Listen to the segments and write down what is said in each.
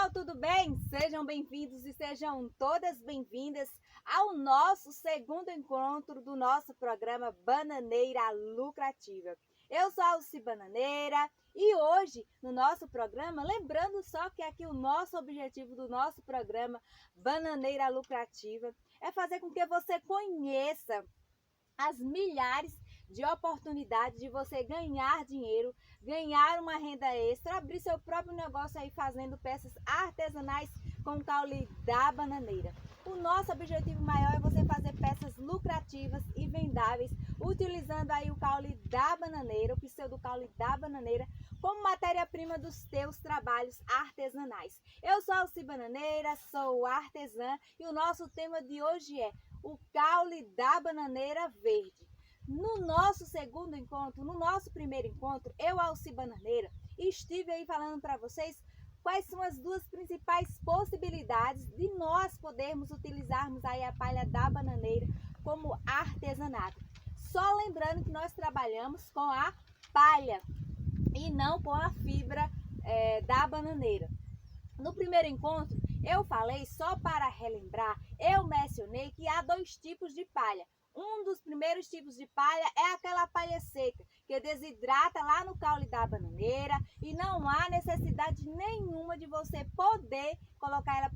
pessoal, tudo bem? Sejam bem-vindos e sejam todas bem-vindas ao nosso segundo encontro do nosso programa Bananeira Lucrativa. Eu sou a Alci Bananeira e hoje no nosso programa, lembrando só que aqui o nosso objetivo do nosso programa Bananeira Lucrativa é fazer com que você conheça as milhares de oportunidades de você ganhar dinheiro, ganhar uma renda extra, abrir seu próprio negócio aí fazendo peças artesanais com caule da bananeira. O nosso objetivo maior é você fazer peças lucrativas e vendáveis, utilizando aí o caule da bananeira, o pseudo caule da bananeira, como matéria-prima dos teus trabalhos artesanais. Eu sou a Alci Bananeira, sou artesã e o nosso tema de hoje é o caule da bananeira verde. No nosso segundo encontro, no nosso primeiro encontro, eu, Alci Bananeira, estive aí falando para vocês quais são as duas principais possibilidades de nós podermos utilizarmos aí a palha da bananeira como artesanato. Só lembrando que nós trabalhamos com a palha e não com a fibra da bananeira. No primeiro encontro, eu falei, só para relembrar, eu mencionei que há dois tipos de palha. Um dos primeiros tipos de palha é aquela palha seca, que desidrata lá no caule da bananeira e não há necessidade nenhuma de você poder colocar ela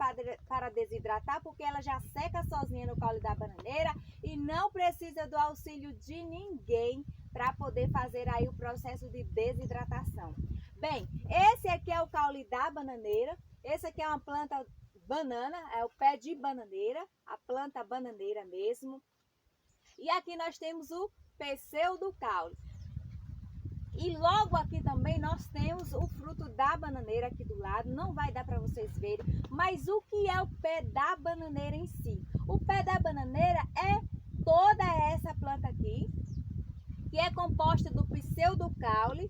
para desidratar, porque ela já seca sozinha no caule da bananeira e não precisa do auxílio de ninguém para poder fazer aí o processo de desidratação. Bem, esse aqui é o caule da bananeira, esse aqui é uma planta banana, é o pé de bananeira, a planta bananeira mesmo. E aqui nós temos o pseudo caule. E logo aqui também nós temos o fruto da bananeira aqui do lado. Não vai dar para vocês verem. Mas o que é o pé da bananeira em si? O pé da bananeira é toda essa planta aqui, que é composta do pseudo caule.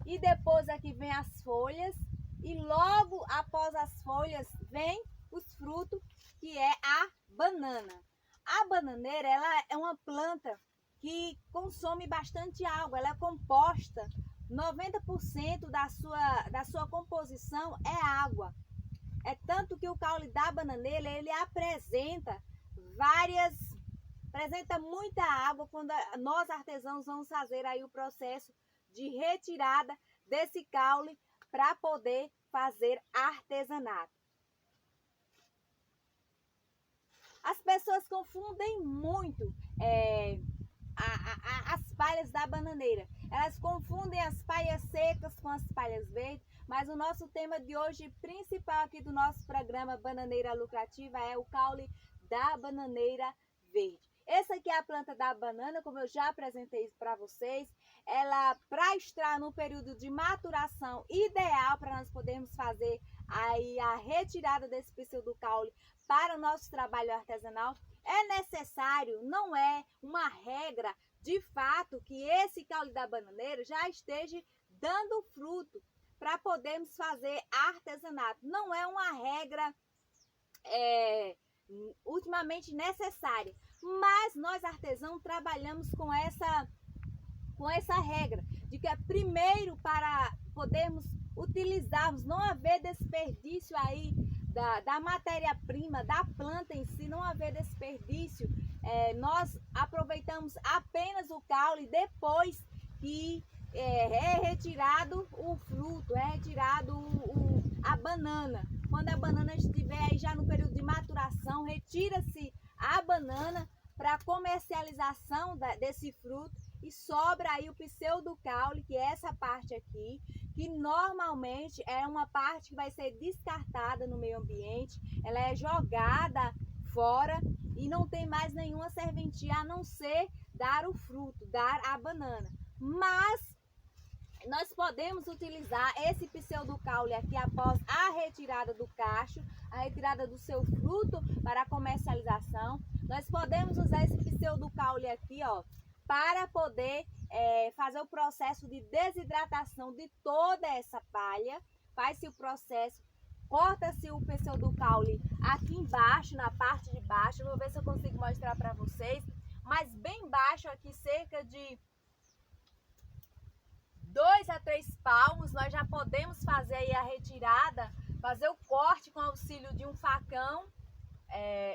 E depois aqui vem as folhas. E logo após as folhas vem os frutos, que é a banana. A bananeira, ela é uma planta que consome bastante água, ela é composta, 90% da sua composição é água. É tanto que o caule da bananeira, ele apresenta muita água quando nós artesãos vamos fazer aí o processo de retirada desse caule para poder fazer artesanato. As pessoas confundem muito as palhas da bananeira. Elas confundem as palhas secas com as palhas verdes, mas o nosso tema de hoje principal aqui do nosso programa Bananeira Lucrativa é o caule da bananeira verde. Essa aqui é a planta da banana, como eu já apresentei para vocês. Ela, para estar no período de maturação ideal para nós podermos fazer aí a retirada desse pseudo caule para o nosso trabalho artesanal, é necessário, não é uma regra de fato que esse caule da bananeira já esteja dando fruto para podermos fazer artesanato. Não é uma regra ultimamente necessária, mas nós artesãos trabalhamos com essa regra de que é primeiro para podermos utilizarmos, não haver desperdício aí da matéria-prima, da planta em si, não haver desperdício. Nós aproveitamos apenas o caule depois que é retirado o fruto, é retirado a banana. Quando a banana estiver aí já no período de maturação, retira-se a banana para comercialização desse fruto e sobra aí o pseudo caule, que é essa parte aqui, que normalmente é uma parte que vai ser descartada no meio ambiente, ela é jogada fora e não tem mais nenhuma serventia a não ser dar o fruto, dar a banana. Mas nós podemos utilizar esse pseudo caule aqui após a retirada do cacho, a retirada do seu fruto para a comercialização. Nós podemos usar esse pseudo caule aqui, ó, para poder fazer o processo de desidratação de toda essa palha. Faz-se o processo, corta-se o pseudo caule aqui embaixo, na parte de baixo. Eu vou ver se eu consigo mostrar para vocês, mas bem baixo aqui, cerca de 2 a 3 palmos, nós já podemos fazer aí a retirada, fazer o corte auxílio de um facão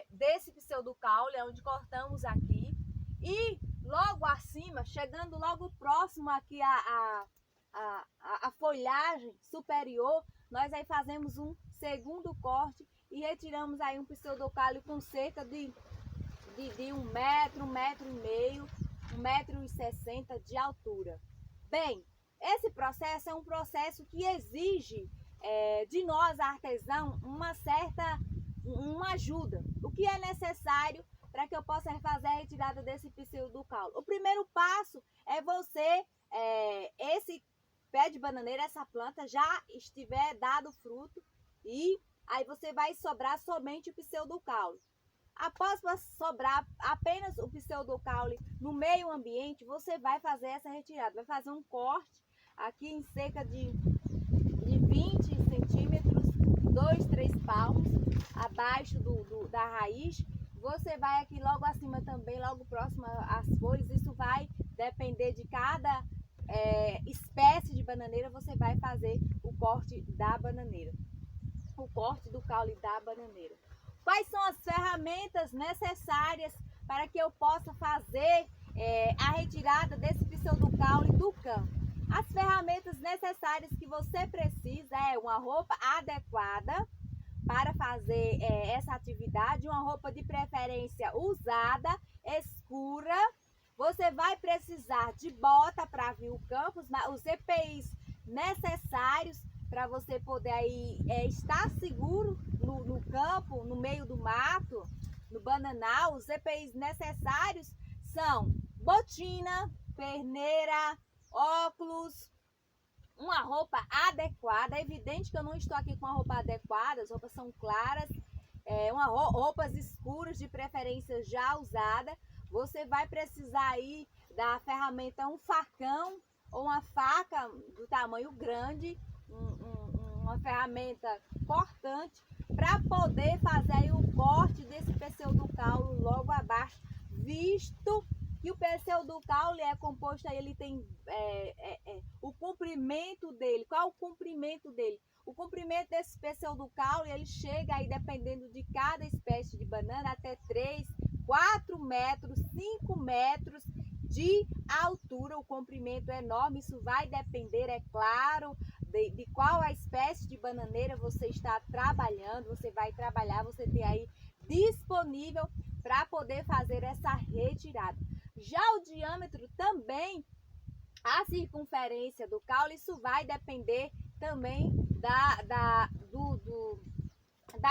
desse pseudocaule, onde cortamos aqui, e logo acima, chegando logo próximo aqui a folhagem superior, nós aí fazemos um segundo corte e retiramos aí um pseudocaule com cerca de 1 metro, 1,5 m, 1,60 m de altura. Bem, esse processo é um processo que exige de nós, artesãos, uma ajuda. O que é necessário para que eu possa fazer a retirada desse pseudocaule? O primeiro passo é você, esse pé de bananeira, essa planta já estiver dado fruto, e aí você vai sobrar somente o pseudocaule. Após sobrar apenas o pseudocaule no meio ambiente, você vai fazer essa retirada, vai fazer um corte aqui em cerca de 20 centímetros, 2, 3 palmos abaixo da raiz. Você vai aqui logo acima também, logo próximo às folhas. Isso vai depender de cada espécie de bananeira. Você vai fazer o corte da bananeira, o corte do caule da bananeira. Quais são as ferramentas necessárias para que eu possa fazer a retirada desse pseudocaule do campo? As ferramentas necessárias que você precisa é uma roupa adequada para fazer essa atividade, uma roupa de preferência usada, escura. Você vai precisar de bota para vir o campo, os EPIs necessários para você poder aí, estar seguro no campo, no meio do mato, no bananal. Os EPIs necessários são botina, perneira, óculos, uma roupa adequada. É evidente que eu não estou aqui com a roupa adequada, as roupas são claras, roupas escuras de preferência já usada. Você vai precisar aí da ferramenta, um facão ou uma faca do tamanho grande, uma ferramenta cortante, para poder fazer aí o corte desse pseudocaule logo abaixo, visto que o pseudocaule é composto, aí ele tem o comprimento dele. Qual o comprimento dele? O comprimento desse pseudocaule, ele chega aí, dependendo de cada espécie de banana, até 3, 4 metros, 5 metros de altura. O comprimento é enorme. Isso vai depender, é claro, de qual a espécie de bananeira você está trabalhando. Você vai trabalhar, você tem aí disponível para poder fazer essa retirada. Já o diâmetro também, a circunferência do caule, isso vai depender também da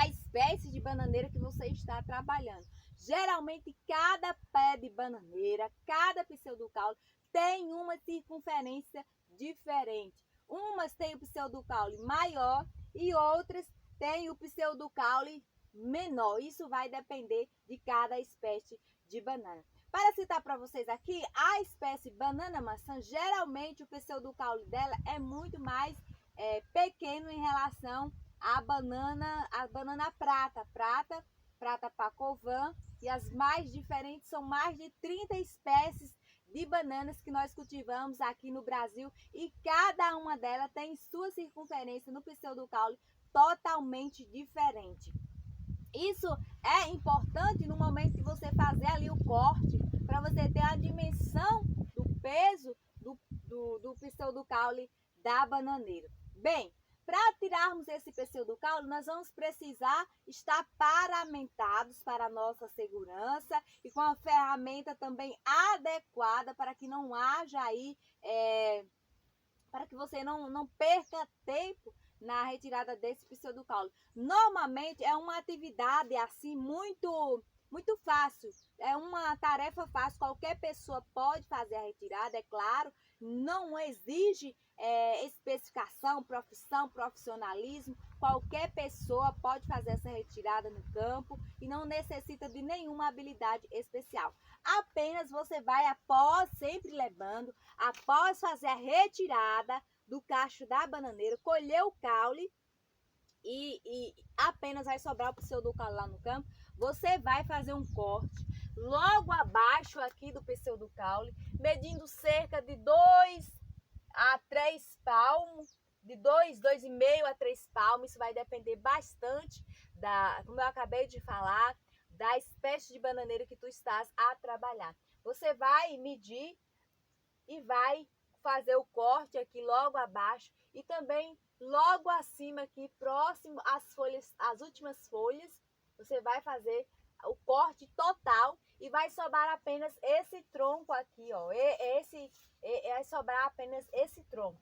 espécie de bananeira que você está trabalhando. Geralmente, cada pé de bananeira, cada pseudocaule tem uma circunferência diferente. Umas têm o pseudocaule maior e outras têm o pseudocaule menor. Isso vai depender de cada espécie de banana. Para citar para vocês aqui, a espécie banana maçã, geralmente o pseudocaule dela é muito mais pequeno em relação à banana prata pacovan, e as mais diferentes são mais de 30 espécies de bananas que nós cultivamos aqui no Brasil, e cada uma delas tem sua circunferência no pseudocaule totalmente diferente. Isso é importante no momento que você fazer ali o corte, para você ter a dimensão do peso do pseudocaule da bananeira. Bem, para tirarmos esse pseudocaule, nós vamos precisar estar paramentados para a nossa segurança e com a ferramenta também adequada, para que não haja aí, para que você não perca tempo na retirada desse pseudocaule. Normalmente é uma atividade assim muito fácil, é uma tarefa fácil, qualquer pessoa pode fazer a retirada, é claro, não exige especificação, profissão, profissionalismo. Qualquer pessoa pode fazer essa retirada no campo e não necessita de nenhuma habilidade especial. Apenas você vai, após fazer a retirada do cacho da bananeira, colher o caule e apenas vai sobrar o pseudocaule lá no campo. Você vai fazer um corte logo abaixo aqui do pseudocaule, medindo cerca de 2 a 3 palmos de 2,5 a 3 palmos. Isso vai depender bastante, como eu acabei de falar, da espécie de bananeira que tu estás a trabalhar. Você vai medir e vai fazer o corte aqui logo abaixo e também logo acima aqui, próximo às folhas, às últimas folhas, você vai fazer o corte total e vai sobrar apenas esse tronco aqui, ó. Vai sobrar apenas esse tronco.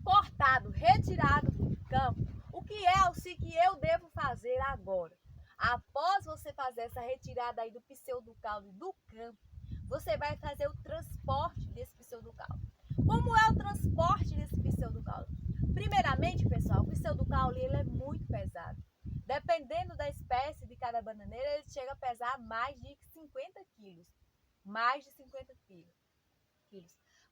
Cortado, retirado do campo. O que é, Alci, que eu devo fazer agora? Após você fazer essa retirada aí do pseudocaule do campo, você vai fazer o transporte desse pseudocaule. Como é o transporte desse pseudocaule? Primeiramente, pessoal, o pseudocaule ele é muito pesado. Dependendo da espécie de cada bananeira, ele chega a pesar mais de 50 quilos. Mais de 50 quilos.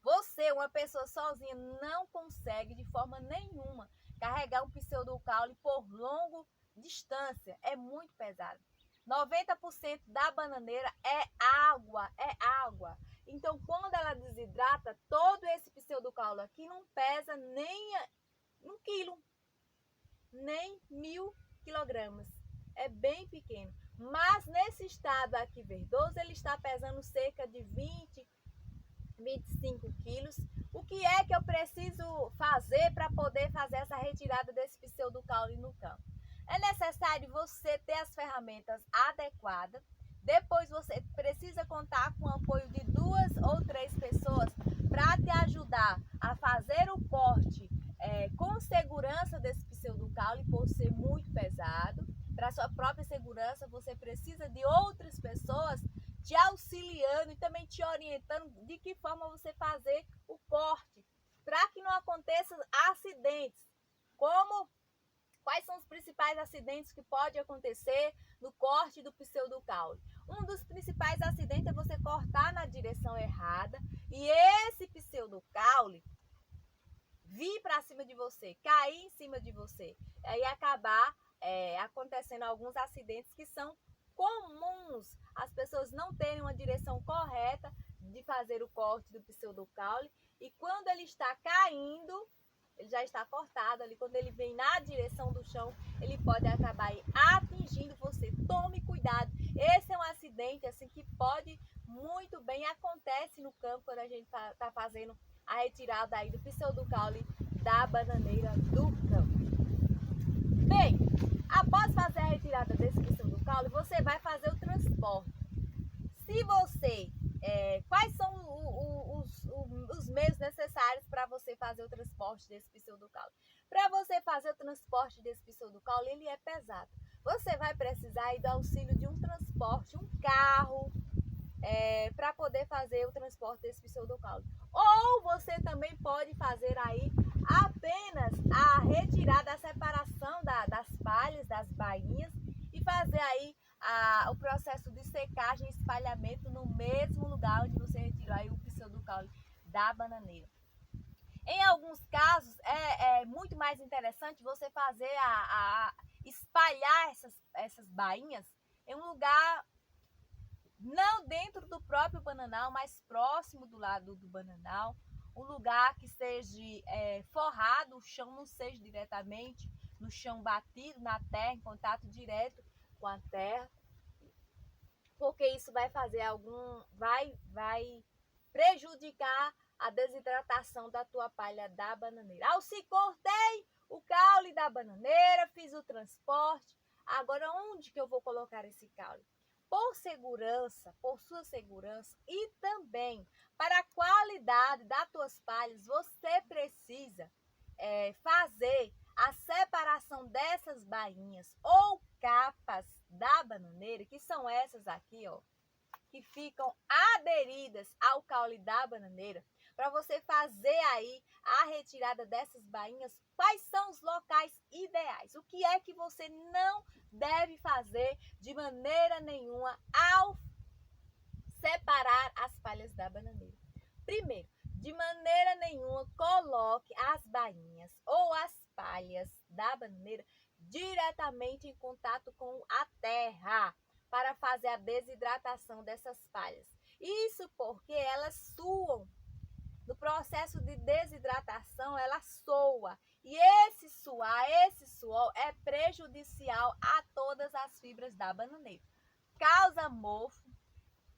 Você, uma pessoa sozinha, não consegue de forma nenhuma carregar um pseudocaule por longa distância. É muito pesado. 90% da bananeira é água, Então, quando ela desidrata, todo esse pseudocaule aqui não pesa nem 1 quilo, nem 1.000 quilogramas. É bem pequeno. Mas nesse estado aqui verdoso, ele está pesando cerca de 25 quilos. O que é que eu preciso fazer para poder fazer essa retirada desse pseudocaule no campo? É necessário você ter as ferramentas adequadas. Depois você precisa contar com o apoio de 2 ou 3 pessoas para te ajudar a fazer o corte com segurança desse pseudocaule, por ser muito pesado. Para sua própria segurança, você precisa de outras pessoas te auxiliando e também te orientando de que forma você fazer o corte, para que não aconteçam acidentes. Quais são os principais acidentes que podem acontecer no corte do pseudocaule? Um dos principais acidentes é você cortar na direção errada e esse pseudocaule vir para cima de você, cair em cima de você, e acabar acontecendo alguns acidentes que são comuns. As pessoas não terem uma direção correta de fazer o corte do pseudocaule e quando ele está caindo, ele já está cortado ali, quando ele vem na direção do chão, ele pode acabar atingindo você. Tome cuidado. Esse é um acidente assim que pode muito bem acontece no campo quando a gente está fazendo a retirada aí do pseudocaule da bananeira do campo. Bem, após fazer a retirada desse pseudocaule, você vai fazer o transporte. Se você quais são os meios necessários para você fazer o transporte desse pseudocaule? Para você fazer o transporte desse pseudocaule, ele é pesado. Você vai precisar aí do auxílio de um transporte, um carro, para poder fazer o transporte desse pseudocaule. Ou você também pode fazer aí apenas a retirada, a separação das palhas, das bainhas e fazer aí o processo de secagem e espalhamento no mesmo lugar onde você retirou aí o pseudocaule da bananeira. Em alguns casos, é muito mais interessante você fazer espalhar essas bainhas em um lugar não dentro do próprio bananal, mas próximo do lado do bananal, um lugar que seja forrado, o chão não seja diretamente no chão batido, na terra, em contato direto com a terra, porque isso vai fazer vai prejudicar a desidratação da tua palha da bananeira. Se cortei o caule da bananeira, fiz o transporte, agora onde que eu vou colocar esse caule? Por segurança, por sua segurança e também para a qualidade das tuas palhas, você precisa fazer a separação dessas bainhas ou capas da bananeira, que são essas aqui, ó, que ficam aderidas ao caule da bananeira, para você fazer aí a retirada dessas bainhas. Quais são os locais ideais? O que é que você não deve fazer de maneira nenhuma ao separar as palhas da bananeira? Primeiro, de maneira nenhuma coloque as bainhas ou as palhas da bananeira diretamente em contato com a terra para fazer a desidratação dessas palhas. Isso porque elas suam. no processo de desidratação, ela soa. E esse suor é prejudicial a todas as fibras da bananeira. Causa mofo,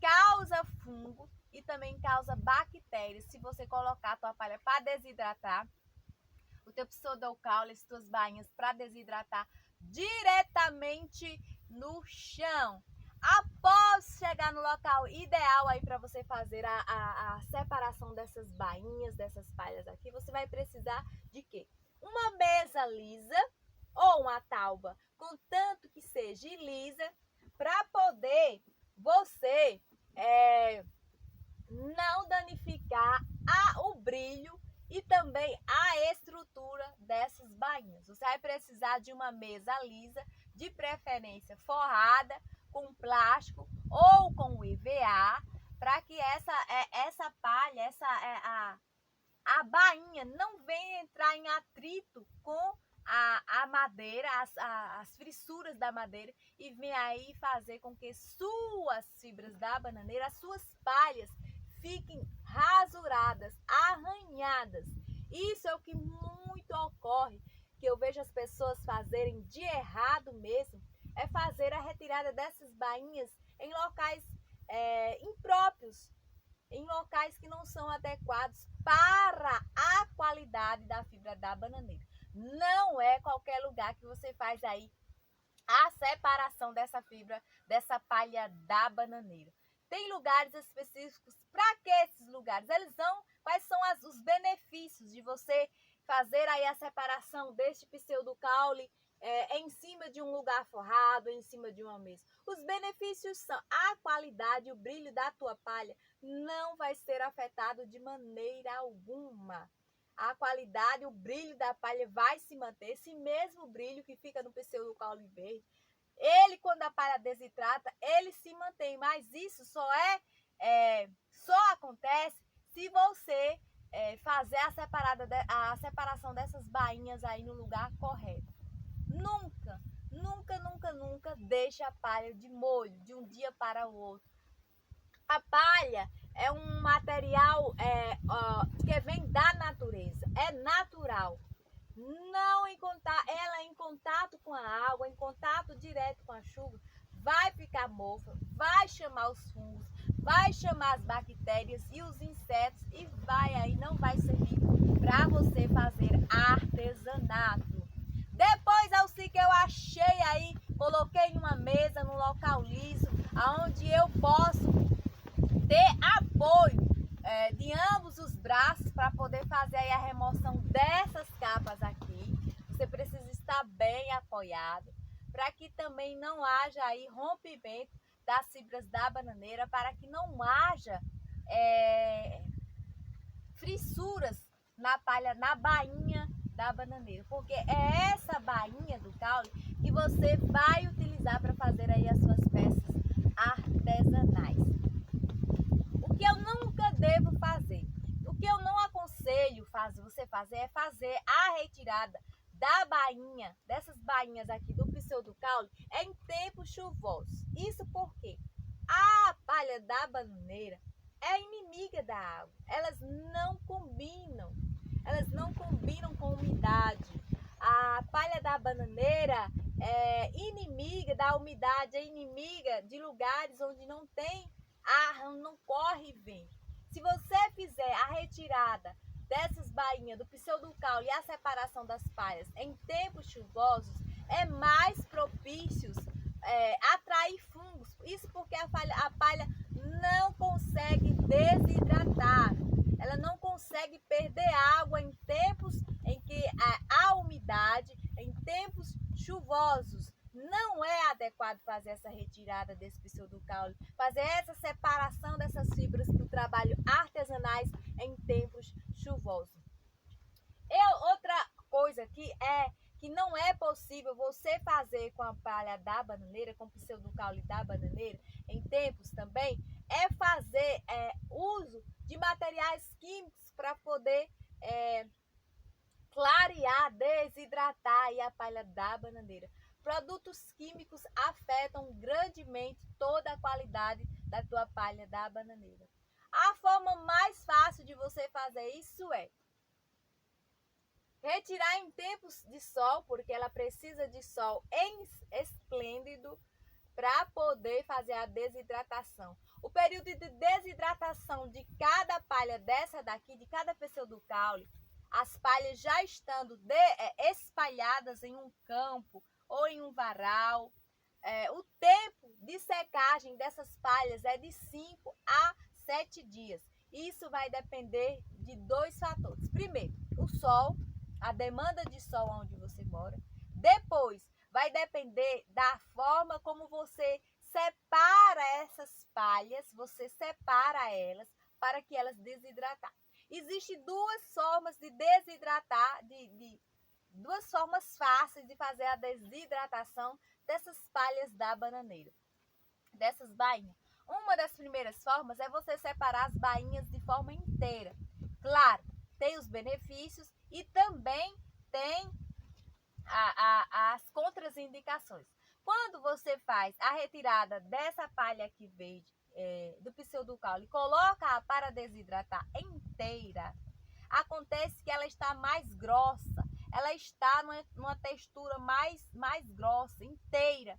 causa fungo e também causa bactérias. Se você colocar a tua palha para desidratar, o teu pseudocaule, as tuas bainhas para desidratar diretamente no chão. Após chegar no local ideal aí para você fazer a separação dessas bainhas, dessas palhas aqui, você vai precisar de quê? Uma mesa lisa ou uma tauba, contanto que seja lisa, para poder você não danificar o brilho e também a estrutura dessas bainhas. Você vai precisar de uma mesa lisa, de preferência forrada, com plástico ou com EVA, para que essa palha, a bainha não venha entrar em atrito com a madeira, as fissuras da madeira, e venha aí fazer com que suas fibras da bananeira, as suas palhas, fiquem rasuradas, arranhadas. Isso é o que muito ocorre, que eu vejo as pessoas fazerem de errado mesmo, é fazer a retirada dessas bainhas em locais impróprios, em locais que não são adequados para a qualidade da fibra da bananeira. Não é qualquer lugar que você faz aí a separação dessa fibra, dessa palha da bananeira. Tem lugares específicos. Para que esses lugares? Quais são os benefícios de você fazer aí a separação deste pseudocaule em cima de um lugar forrado, em cima de uma mesa? Os benefícios são a qualidade e o brilho da tua palha não vai ser afetado de maneira alguma. A qualidade, o brilho da palha vai se manter, esse mesmo brilho que fica no pseudocaule verde. Ele, quando a palha desidrata, ele se mantém, mas isso só acontece se você fazer a separação dessas bainhas aí no lugar correto. Nunca, nunca, nunca, nunca deixe a palha de molho de um dia para o outro. A palha é um material que vem da natureza, é natural. Ela em contato com a água, em contato direto com a chuva, vai ficar mofa, vai chamar os fungos, vai chamar as bactérias e os insetos e não vai servir para você fazer artesanato. Depois, Alci, que eu achei aí, coloquei em uma mesa, num local liso, onde eu posso ter apoio de ambos os braços para poder fazer aí a remoção dessas capas aqui. Você precisa estar bem apoiado para que também não haja aí rompimento das fibras da bananeira, para que não haja fissuras na palha, na bainha da bananeira, porque é essa bainha do caule que você vai utilizar para fazer aí as suas peças artesanais. O que eu nunca devo fazer, o que eu não aconselho você fazer é fazer a retirada da bainha, dessas bainhas aqui do pseudocaule em tempos chuvosos. Isso porque a palha da bananeira é inimiga da água. Elas não combinam com umidade. A palha da bananeira é inimiga da umidade, é inimiga de lugares onde não tem ar, não corre vento. Se você fizer a retirada dessas bainhas do pseudocaule e a separação das palhas em tempos chuvosos, é mais propício atrair fungos. Isso porque a palha não consegue desidratar, ela não consegue perder água em tempos em que há umidade, em tempos chuvosos. Não é adequado fazer essa retirada desse pseudocaule, fazer essa separação dessas fibras do trabalho artesanais em tempos chuvosos. Outra coisa aqui que não é possível você fazer com a palha da bananeira, com o pseudocaule da bananeira, em tempos também, é fazer uso de materiais químicos para poder clarear, desidratar aí a palha da bananeira. Produtos químicos afetam grandemente toda a qualidade da tua palha da bananeira. A forma mais fácil de você fazer isso é retirar em tempos de sol, porque ela precisa de sol esplêndido para poder fazer a desidratação. O período de desidratação de cada palha dessa daqui, de cada pseudocaule, as palhas já estando espalhadas em um campo ou em um varal, o tempo de secagem dessas palhas é de 5 a 7 dias. Isso vai depender de 2 fatores. Primeiro, o sol, a demanda de sol onde você mora. Depois, vai depender da forma como você separa essas palhas, você separa elas para que elas desidratar. Existem 2 formas de desidratar, duas formas fáceis de fazer a desidratação dessas palhas da bananeira, dessas bainhas. Uma das primeiras formas é você separar as bainhas de forma inteira. Claro, tem os benefícios e também tem as contraindicações. Quando você faz a retirada dessa palha aqui verde do pseudocaule e coloca para desidratar inteira, acontece que ela está mais grossa, ela está numa textura mais grossa, inteira.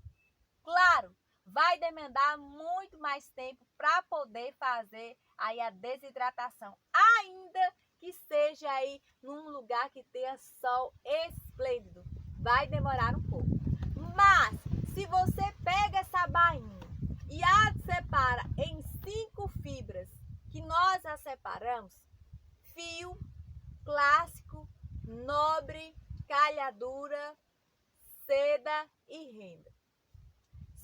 Claro, vai demandar muito mais tempo para poder fazer aí a desidratação, ainda que seja aí num lugar que tenha sol esplêndido. Vai demorar um pouco. Mas, se você pega essa bainha e a separa em 5 fibras, que nós a separamos, fio, clássico, nobre, calhadura, seda e renda.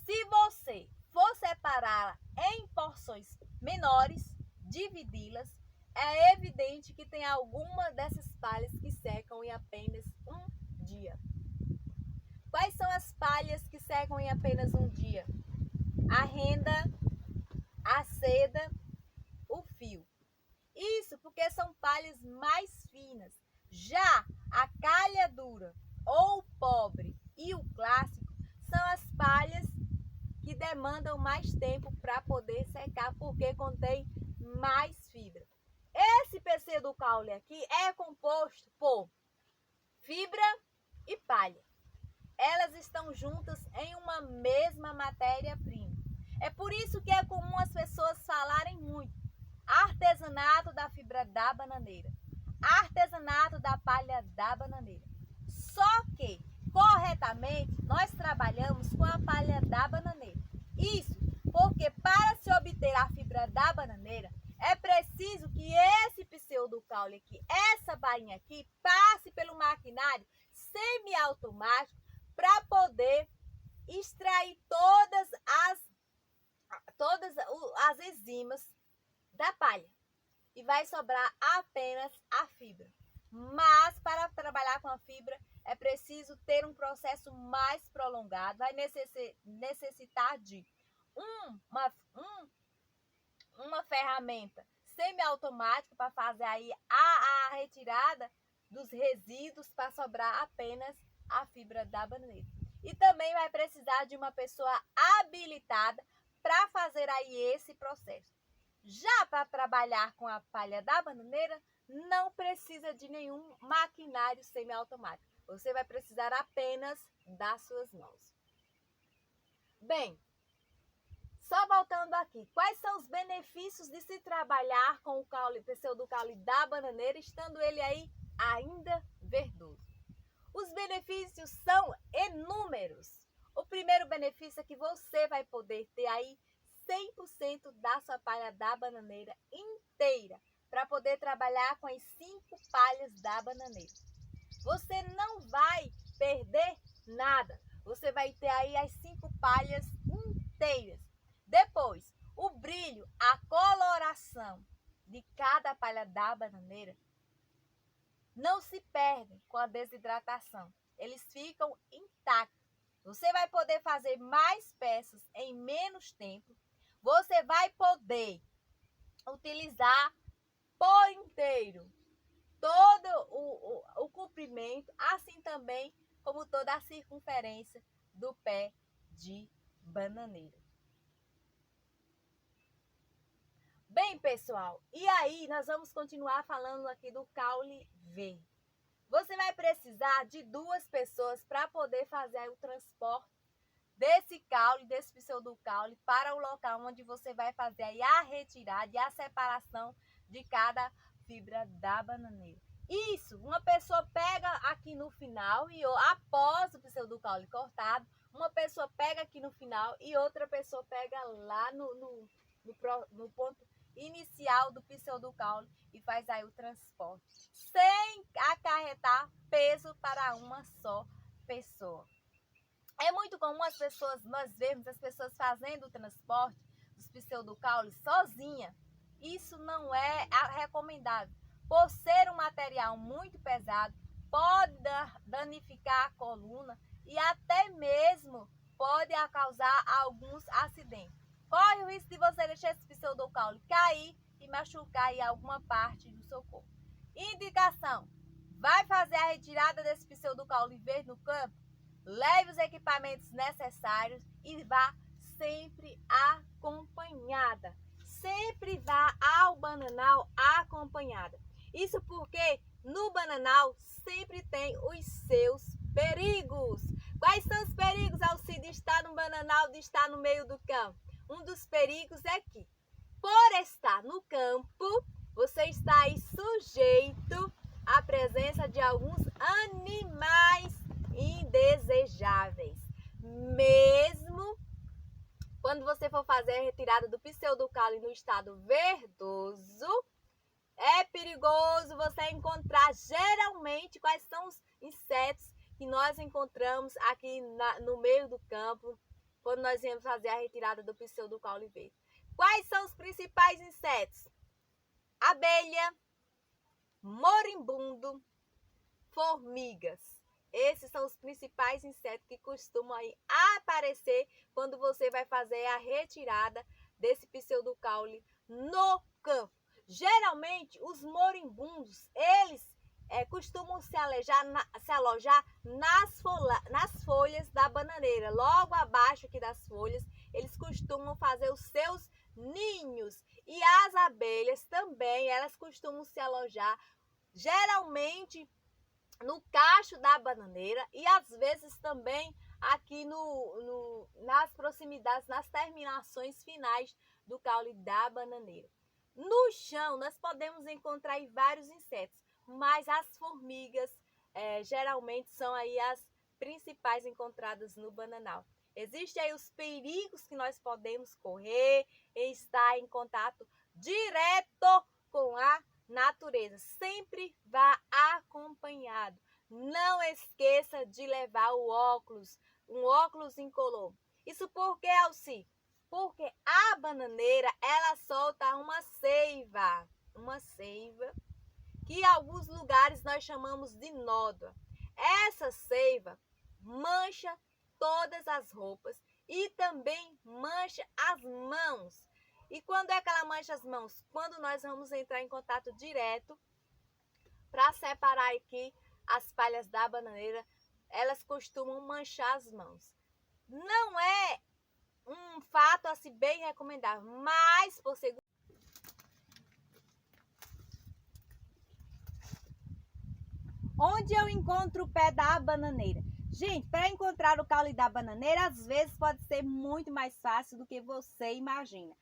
Se você for separá-la em porções menores, dividi-las, é evidente que tem alguma dessas palhas que secam em apenas um dia. Quais são as palhas que secam em apenas um dia? A renda, a seda, o fio. Isso porque são palhas mais finas. Já a calhadura, ou o pobre e o clássico, são as palhas que demandam mais tempo para poder secar, porque contém mais fibra. Esse pseudocaule aqui é composto por fibra e palha. Elas estão juntas em uma mesma matéria-prima. É por isso que é comum as pessoas falarem muito: artesanato da fibra da bananeira, artesanato da palha da bananeira. Só que, corretamente, nós trabalhamos com a palha da bananeira. Isso porque para se obter a fibra da bananeira, é preciso que esse pseudocaule aqui, essa bainha aqui, passe pelo maquinário semiautomático para poder extrair todas as enzimas da palha. E vai sobrar apenas a fibra. Mas para trabalhar com a fibra é preciso ter um processo mais prolongado. Vai necessitar de uma ferramenta semiautomática para fazer aí a retirada dos resíduos para sobrar apenas a fibra da bananeira. E também vai precisar de uma pessoa habilitada para fazer aí esse processo. Já para trabalhar com a palha da bananeira, não precisa de nenhum maquinário semiautomático. Você vai precisar apenas das suas mãos. Bem, só voltando aqui, quais são os benefícios de se trabalhar com o pseudocaule da bananeira, estando ele aí ainda verdoso? Os benefícios são inúmeros. O primeiro benefício é que você vai poder ter aí 100% da sua palha da bananeira inteira para poder trabalhar com as 5 palhas da bananeira. Você não vai perder nada. Você vai ter aí as 5 palhas inteiras. Depois, o brilho, a coloração de cada palha da bananeira não se perdem com a desidratação. Eles ficam intactos. Você vai poder fazer mais peças em menos tempo. Você vai poder utilizar por inteiro todo o comprimento, assim também como toda a circunferência do pé de bananeira. Bem, pessoal, e aí nós vamos continuar falando aqui do caule verde. Você vai precisar de 2 pessoas para poder fazer o transporte desse caule, desse pseudocaule, para o local onde você vai fazer aí a retirada e a separação de cada fibra da bananeira. Isso, uma pessoa pega aqui no final e após o pseudocaule cortado, uma pessoa pega aqui no final e outra pessoa pega lá no ponto inicial do pseudocaule e faz aí o transporte, sem acarretar peso para uma só pessoa. É muito comum nós vemos as pessoas fazendo o transporte dos pseudocaules sozinha. Isso não é recomendável. Por ser um material muito pesado, pode danificar a coluna e até mesmo pode causar alguns acidentes. Corre o risco de você deixar esse pseudocaule cair e machucar aí alguma parte do seu corpo. Indicação: vai fazer a retirada desse pseudocaule verde no campo? Leve os equipamentos necessários e vá sempre acompanhada. Sempre vá ao bananal acompanhada. Isso porque no bananal sempre tem os seus perigos. Quais são os perigos, Alci, de estar no bananal, de estar no meio do campo? Um dos perigos é que, por estar no campo, você está aí sujeito à presença de alguns animais indesejáveis. Mesmo quando você for fazer a retirada do pseudocaule no estado verdoso, é perigoso você encontrar geralmente quais são os insetos que nós encontramos aqui no meio do campo quando nós viemos fazer a retirada do pseudocaule verde. Quais são os principais insetos? Abelha, moribundo, formigas. Esses são os principais insetos que costumam aí aparecer quando você vai fazer a retirada desse pseudocaule no campo. Geralmente, os moribundos, eles costumam se alojar nas folhas da bananeira. Logo abaixo aqui das folhas, eles costumam fazer os seus ninhos. E as abelhas também, elas costumam se alojar geralmente no cacho da bananeira e às vezes também aqui nas proximidades, nas terminações finais do caule da bananeira. No chão nós podemos encontrar aí vários insetos, mas as formigas geralmente são aí as principais encontradas no bananal. Existem aí os perigos que nós podemos correr e estar em contato direto com a natureza. Sempre vá acompanhado. Não esqueça de levar o óculos, um óculos incolor. Isso por quê, Alci? Porque a bananeira, ela solta uma seiva que em alguns lugares nós chamamos de nódoa. Essa seiva mancha todas as roupas e também mancha as mãos. E quando é que ela mancha as mãos? Quando nós vamos entrar em contato direto para separar aqui as palhas da bananeira, elas costumam manchar as mãos. Não é um fato assim bem recomendável, mas por segurança. Onde eu encontro o pé da bananeira? Gente, para encontrar o caule da bananeira, às vezes pode ser muito mais fácil do que você imagina.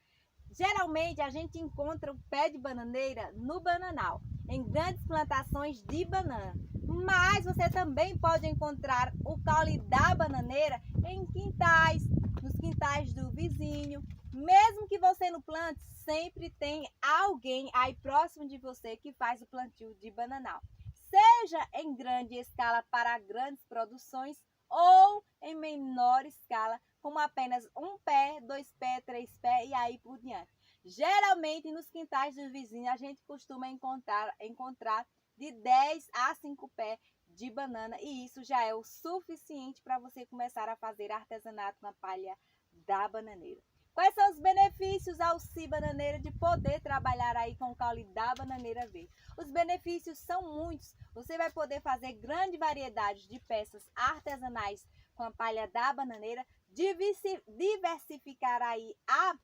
Geralmente a gente encontra o pé de bananeira no bananal, em grandes plantações de banana. Mas você também pode encontrar o caule da bananeira em quintais, nos quintais do vizinho. Mesmo que você não plante, sempre tem alguém aí próximo de você que faz o plantio de bananal. Seja em grande escala para grandes produções ou em menor escala, como apenas 1 pé, 2 pés, 3 pés e aí por diante. Geralmente nos quintais do vizinho a gente costuma encontrar de 10 a 5 pés de banana e isso já é o suficiente para você começar a fazer artesanato na palha da bananeira. Quais são os benefícios, Alci Bananeira, de poder trabalhar aí com o caule da bananeira verde? Os benefícios são muitos. Você vai poder fazer grande variedade de peças artesanais com a palha da bananeira, diversificar aí a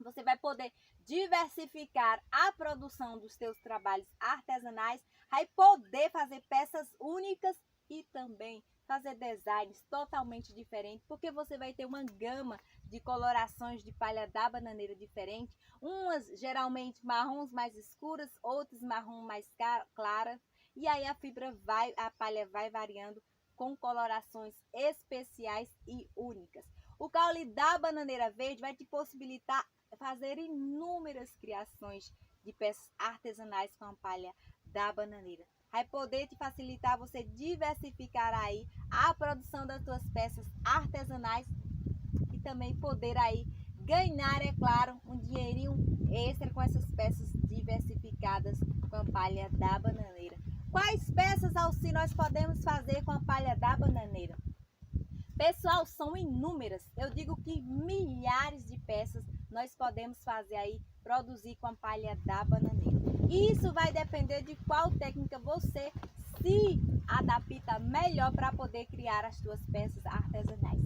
você vai poder diversificar a produção dos seus trabalhos artesanais, vai poder fazer peças únicas e também fazer designs totalmente diferentes, porque você vai ter uma gama de colorações de palha da bananeira diferente, umas geralmente marrons mais escuras, outras marrom mais claras, e aí a palha vai variando com colorações especiais e únicas. O caule da bananeira verde vai te possibilitar fazer inúmeras criações de peças artesanais com a palha da bananeira. Vai poder te facilitar você diversificar aí a produção das suas peças artesanais e também poder aí ganhar, é claro, um dinheirinho extra com essas peças diversificadas com a palha da bananeira. Quais peças, Alci, nós podemos fazer com a palha da bananeira? Pessoal, são inúmeras, eu digo que milhares de peças nós podemos fazer aí, produzir com a palha da bananeira. Isso vai depender de qual técnica você se adapta melhor para poder criar as suas peças artesanais.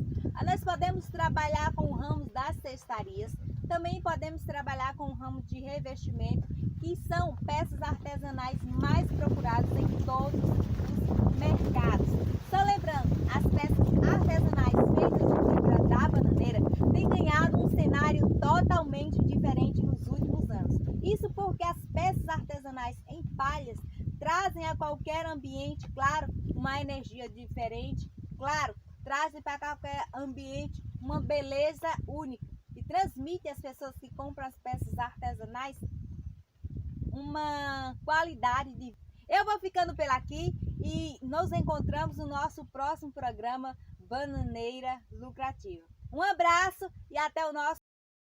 Nós podemos trabalhar com o ramo das cestarias, também podemos trabalhar com o ramo de revestimento, que são peças artesanais mais procuradas em todos os mercados. Só lembrando, as peças artesanais feitas de fibra da bananeira têm ganhado um cenário totalmente diferente nos últimos anos. Isso porque as peças artesanais em palhas trazem a qualquer ambiente, claro, uma energia diferente, claro, trazem para qualquer ambiente uma beleza única e transmite às pessoas que compram as peças artesanais uma qualidade de vida. Eu vou ficando por aqui e nos encontramos no nosso próximo programa Bananeira Lucrativa. Um abraço e até o nosso